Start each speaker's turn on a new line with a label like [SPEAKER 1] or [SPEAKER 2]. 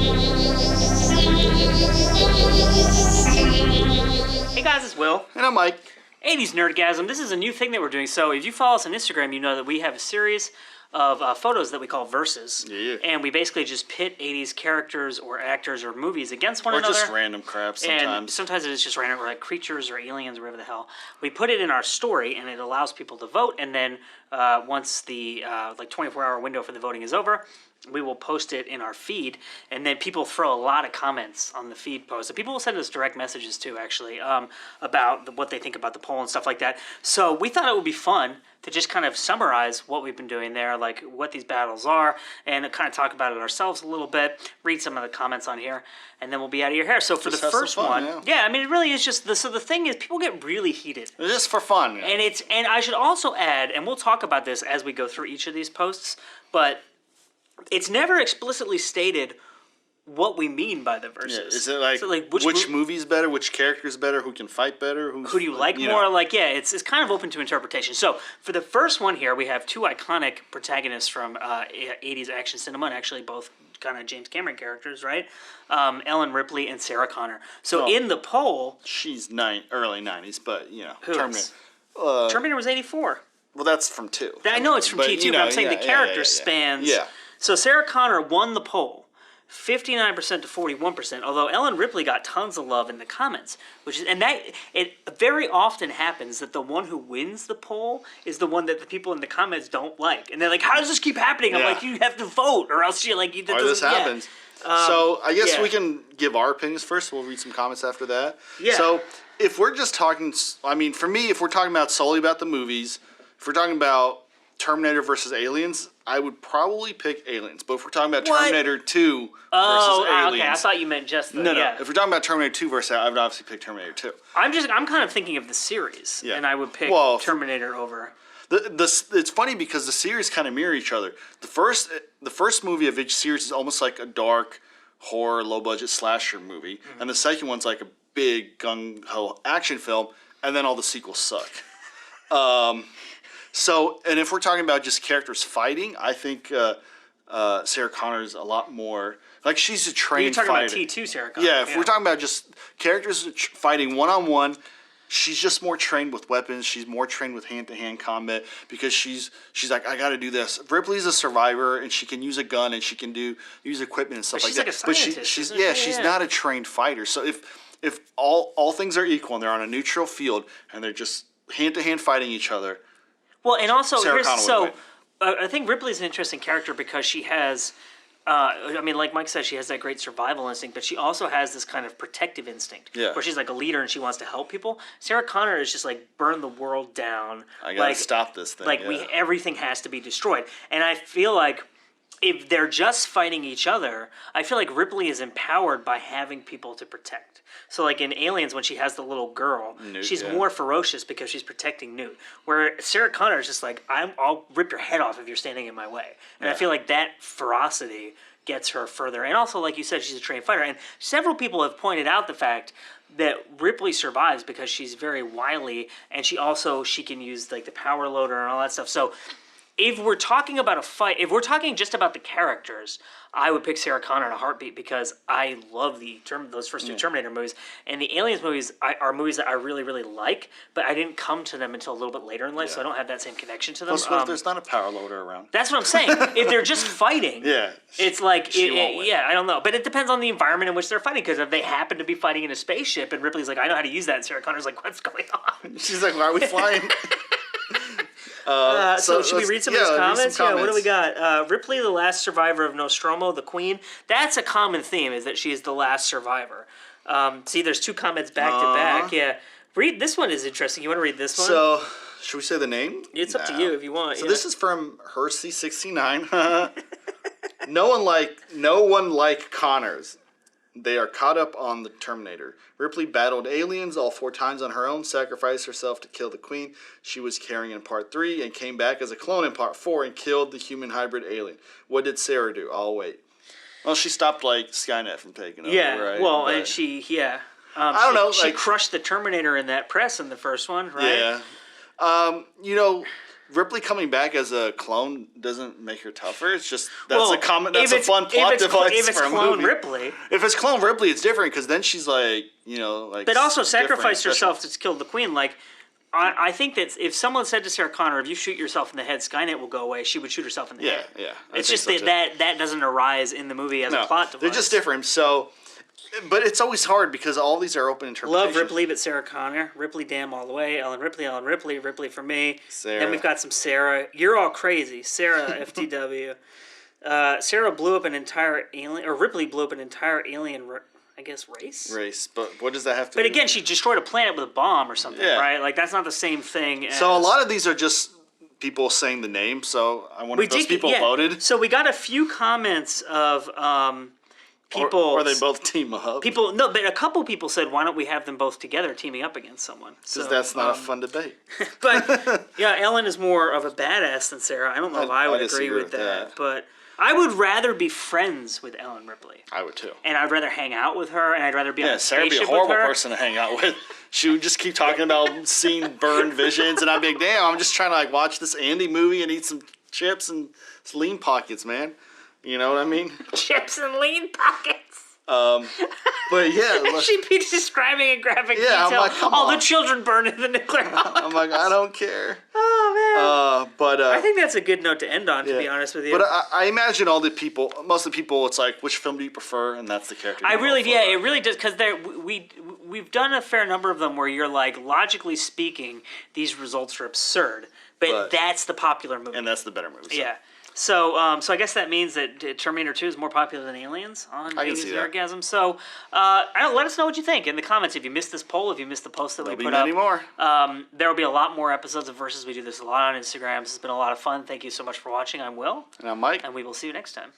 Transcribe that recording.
[SPEAKER 1] Hey guys, it's Will.
[SPEAKER 2] And I'm Mike.
[SPEAKER 1] 80s Nerdgasm. This is a new thing that we're doing. So if you follow us on Instagram, you know that we have a series of photos that we call verses.
[SPEAKER 2] Yeah.
[SPEAKER 1] And we basically just pit 80s characters or actors or movies against one another.
[SPEAKER 2] Or just random crap sometimes.
[SPEAKER 1] And sometimes it is just random, or like creatures or aliens or whatever the hell. We put it in our story, and it allows people to vote. And then once the 24-hour window for the voting is over, we will post it in our feed, and then people throw a lot of comments on the feed post. So people will send us direct messages too, actually, about what they think about the poll and stuff like that. So we thought it would be fun to just kind of summarize what we've been doing there, like what these battles are, and kind of talk about it ourselves a little bit, read some of the comments on here, and then we'll be out of your hair. So for
[SPEAKER 2] Just
[SPEAKER 1] the
[SPEAKER 2] have some
[SPEAKER 1] first
[SPEAKER 2] fun,
[SPEAKER 1] one, yeah, I mean, it really is just, so the thing is, people get really heated.
[SPEAKER 2] It's just for fun. Yeah.
[SPEAKER 1] And I should also add, and we'll talk about this as we go through each of these posts, but it's never explicitly stated what we mean by the verses.
[SPEAKER 2] Yeah. Is it like,
[SPEAKER 1] so
[SPEAKER 2] which movie's better, which character's better, who can fight better?
[SPEAKER 1] Who do you like more? Like, yeah, it's kind of open to interpretation. So for the first one here, we have two iconic protagonists from 80s action cinema, and actually both kind of James Cameron characters, right? Ellen Ripley and Sarah Connor. So in the poll...
[SPEAKER 2] She's early 90s, but, you know,
[SPEAKER 1] Terminator. Terminator was 84.
[SPEAKER 2] Well, that's from 2.
[SPEAKER 1] I know it's from T2, but I'm saying the character spans...
[SPEAKER 2] Yeah.
[SPEAKER 1] So Sarah Connor won the poll, 59% to 41%, although Ellen Ripley got tons of love in the comments, it very often happens that the one who wins the poll is the one that the people in the comments don't like. And they're like, how does this keep happening? I'm like, you have to vote, or else you're like...
[SPEAKER 2] this happens. So I guess we can give our opinions first. We'll read some comments after that.
[SPEAKER 1] Yeah.
[SPEAKER 2] So if we're just talking... I mean, for me, if we're talking about solely about the movies, if we're talking about Terminator versus Aliens, I would probably pick Aliens. But if we're talking about Terminator 2 versus Aliens...
[SPEAKER 1] okay. I thought you meant just the...
[SPEAKER 2] No. If we're talking about Terminator 2 versus... I would obviously pick Terminator 2.
[SPEAKER 1] I'm kind of thinking of the series, and I would pick Terminator over...
[SPEAKER 2] It's funny because the series kind of mirror each other. The first movie of each series is almost like a dark horror, low-budget slasher movie. Mm-hmm. And the second one's like a big gung-ho action film, and then all the sequels suck. And if we're talking about just characters fighting, I think Sarah Connor is a lot more... Like, she's a trained fighter.
[SPEAKER 1] You're talking about T2 Sarah Connor.
[SPEAKER 2] Yeah, if we're talking about just characters fighting one-on-one, she's just more trained with weapons. She's more trained with hand-to-hand combat because she's like, I got to do this. Ripley's a survivor, and she can use a gun, and she can use equipment and stuff like that.
[SPEAKER 1] She's like a scientist.
[SPEAKER 2] She's not a trained fighter. So if all things are equal and they're on a neutral field and they're just hand-to-hand fighting each other...
[SPEAKER 1] Well, and also,
[SPEAKER 2] I
[SPEAKER 1] think Ripley's an interesting character because she has, like Mike said, she has that great survival instinct, but she also has this kind of protective instinct, where she's like a leader and she wants to help people. Sarah Connor is just like, burn the world down.
[SPEAKER 2] I gotta stop this thing.
[SPEAKER 1] Everything has to be destroyed. And I feel like if they're just fighting each other, I feel like Ripley is empowered by having people to protect. So like in Aliens, when she has the little girl, Newt, she's more ferocious because she's protecting Newt. Where Sarah Connor is just like, I'll rip your head off if you're standing in my way. And I feel like that ferocity gets her further. And also, like you said, she's a trained fighter. And several people have pointed out the fact that Ripley survives because she's very wily, and she can use like the power loader and all that stuff. So if we're talking about a fight, if we're talking just about the characters, I would pick Sarah Connor in a heartbeat because I love those first two Terminator movies. And the Aliens movies are movies that I really, really like, but I didn't come to them until a little bit later in life, so I don't have that same connection to them.
[SPEAKER 2] Plus, there's not a power loader around.
[SPEAKER 1] That's what I'm saying. If they're just fighting, it's like, I don't know. But it depends on the environment in which they're fighting, because if they happen to be fighting in a spaceship and Ripley's like, I know how to use that, and Sarah Connor's like, what's going on?
[SPEAKER 2] She's like, why are we flying?
[SPEAKER 1] So should we read some of these comments? Yeah, what do we got? Ripley, the last survivor of Nostromo, the Queen. That's a common theme, is that she is the last survivor. See, there's two comments back to back. Yeah. This one is interesting. You want to read this one?
[SPEAKER 2] So, should we say the name?
[SPEAKER 1] It's up to you if you want.
[SPEAKER 2] So this is from Hersey69. No one like Connors. They are caught up on the Terminator. Ripley battled aliens all 4 times on her own, sacrificed herself to kill the Queen she was carrying in Part 3, and came back as a clone in Part 4 and killed the human hybrid alien. What did Sarah do? I'll wait. Well, she stopped, Skynet from taking over, right?
[SPEAKER 1] Well, and I
[SPEAKER 2] don't know.
[SPEAKER 1] She crushed the Terminator in that press in the first one, right?
[SPEAKER 2] Yeah. Ripley coming back as a clone doesn't make her tougher. It's just that's
[SPEAKER 1] Well,
[SPEAKER 2] a comment. That's
[SPEAKER 1] if
[SPEAKER 2] a
[SPEAKER 1] it's-
[SPEAKER 2] fun plot device
[SPEAKER 1] If it's
[SPEAKER 2] for a
[SPEAKER 1] clone
[SPEAKER 2] movie.
[SPEAKER 1] Ripley,
[SPEAKER 2] If it's clone Ripley, it's different because then she's like, like.
[SPEAKER 1] but also
[SPEAKER 2] different,
[SPEAKER 1] sacrificed
[SPEAKER 2] special.
[SPEAKER 1] herself to kill the queen. Like, I think that if someone said to Sarah Connor, "If you shoot yourself in the head, Skynet will go away," she would shoot herself in the head.
[SPEAKER 2] Yeah.
[SPEAKER 1] It's just that doesn't arise in the movie as a plot device.
[SPEAKER 2] They're just different. So, but it's always hard because all these are open interpretations.
[SPEAKER 1] Love Ripley, but Sarah Connor. Ripley, damn all the way. Ellen Ripley, Ripley for me.
[SPEAKER 2] Sarah.
[SPEAKER 1] Then we've got some Sarah. You're all crazy. Sarah, FTW. Sarah blew up an entire alien, or Ripley blew up an entire alien, I guess, race?
[SPEAKER 2] But what does that have to
[SPEAKER 1] But
[SPEAKER 2] do?
[SPEAKER 1] again, she destroyed a planet with a bomb or something,
[SPEAKER 2] Yeah.
[SPEAKER 1] right? Like, that's not the same thing as...
[SPEAKER 2] So a lot of these are just people saying the name, so I wonder if those people voted.
[SPEAKER 1] So we got a few comments of people...
[SPEAKER 2] Or they both team up.
[SPEAKER 1] No, but a couple people said, why don't we have them both together teaming up against someone?
[SPEAKER 2] Because that's not a fun debate.
[SPEAKER 1] But, yeah, Ellen is more of a badass than Sarah. I don't know if I would agree with that. But I would rather be friends with Ellen Ripley.
[SPEAKER 2] I would too.
[SPEAKER 1] And I'd rather hang out with her, and I'd rather be on a
[SPEAKER 2] Sarah would be a
[SPEAKER 1] spaceship with
[SPEAKER 2] horrible
[SPEAKER 1] her.
[SPEAKER 2] person to hang out with. She would just keep talking about seeing burned visions, and I'd be like, damn, I'm just trying to like watch this Andy movie and eat some chips and some lean pockets, man. You know what I mean?
[SPEAKER 1] Chips and lean pockets.
[SPEAKER 2] But yeah,
[SPEAKER 1] She'd be describing in graphic
[SPEAKER 2] Yeah, I'm
[SPEAKER 1] detail
[SPEAKER 2] like, come
[SPEAKER 1] all
[SPEAKER 2] on.
[SPEAKER 1] the children burned in the nuclear holocaust.
[SPEAKER 2] I'm like, I don't care.
[SPEAKER 1] Oh, man.
[SPEAKER 2] But
[SPEAKER 1] I think that's a good note to end on, to be honest with you.
[SPEAKER 2] But I imagine all the people, most of the people, it's like, which film do you prefer? And that's the character.
[SPEAKER 1] It really does, because we've done a fair number of them where you're like, logically speaking, these results are absurd, but that's the popular movie.
[SPEAKER 2] And that's the better movie. So.
[SPEAKER 1] Yeah. So, so I guess that means that Terminator 2 is more popular than Aliens on
[SPEAKER 2] I can
[SPEAKER 1] 80s
[SPEAKER 2] see that.
[SPEAKER 1] Orgasm. So, let us know what you think in the comments. If you missed this poll, if you missed the post that we put up,
[SPEAKER 2] more.
[SPEAKER 1] there will be a lot more episodes of Versus. We do this a lot on Instagram. This has been a lot of fun. Thank you so much for watching. I'm Will.
[SPEAKER 2] And I'm Mike.
[SPEAKER 1] And we will see you next time.